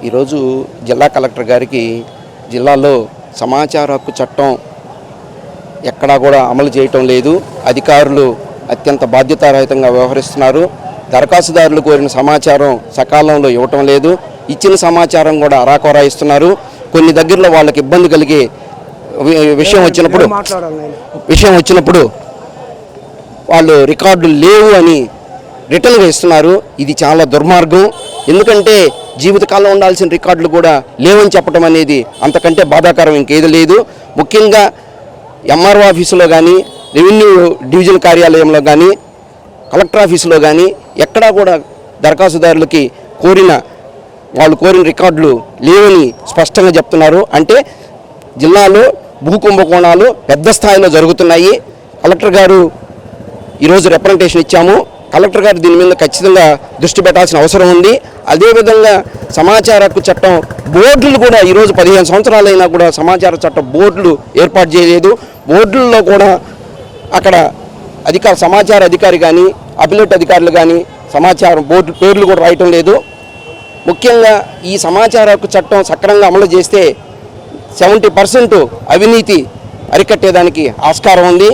ఈరోజు జిల్లా కలెక్టర్ గారికి జిల్లాలో సమాచార హక్కు చట్టం ఎక్కడా కూడా అమలు చేయటం లేదు. అధికారులు అత్యంత బాధ్యతారహితంగా వ్యవహరిస్తున్నారు. దరఖాస్తుదారులు కోరిన సమాచారం సకాలంలో ఇవ్వటం లేదు. ఇచ్చిన సమాచారం కూడా అరాకొరా ఇస్తున్నారు. కొన్ని దగ్గరలో వాళ్ళకి ఇబ్బంది కలిగే విషయం వచ్చినప్పుడు వాళ్ళు రికార్డులు లేవు అని రిటర్న్గా ఇస్తున్నారు. ఇది చాలా దుర్మార్గం. ఎందుకంటే జీవితకాలం ఉండాల్సిన రికార్డులు కూడా లేవని చెప్పడం అనేది అంతకంటే బాధాకరం ఇంకేది లేదు. ముఖ్యంగా ఎంఆర్ఓ ఆఫీసులో కానీ, రెవెన్యూ డివిజన్ కార్యాలయంలో కానీ, కలెక్టర్ ఆఫీసులో కానీ ఎక్కడా కూడా దరఖాస్తుదారులకి వాళ్ళు కోరిన రికార్డులు లేవని స్పష్టంగా చెప్తున్నారు. అంటే జిల్లాలో భూ కుంభకోణాలు పెద్ద స్థాయిలో జరుగుతున్నాయి. కలెక్టర్ గారు ఈరోజు రిప్రజెంటేషన్ ఇచ్చాము. కలెక్టర్ గారు దీని మీద ఖచ్చితంగా దృష్టి పెట్టాల్సిన అవసరం ఉంది. అదేవిధంగా సమాచార హక్కు చట్టం బోర్డులు కూడా ఈరోజు 15 సంవత్సరాలైనా కూడా సమాచార చట్టం బోర్డులు ఏర్పాటు చేయలేదు. బోర్డుల్లో కూడా అక్కడ సమాచార అధికారి కానీ, అపిలేట్ అధికారులు కానీ సమాచారం బోర్డు పేర్లు కూడా రాయటం లేదు. ముఖ్యంగా ఈ సమాచార హక్కు చట్టం సక్రమంగా అమలు చేస్తే 70% అవినీతి అరికట్టేదానికి ఆస్కారం ఉంది.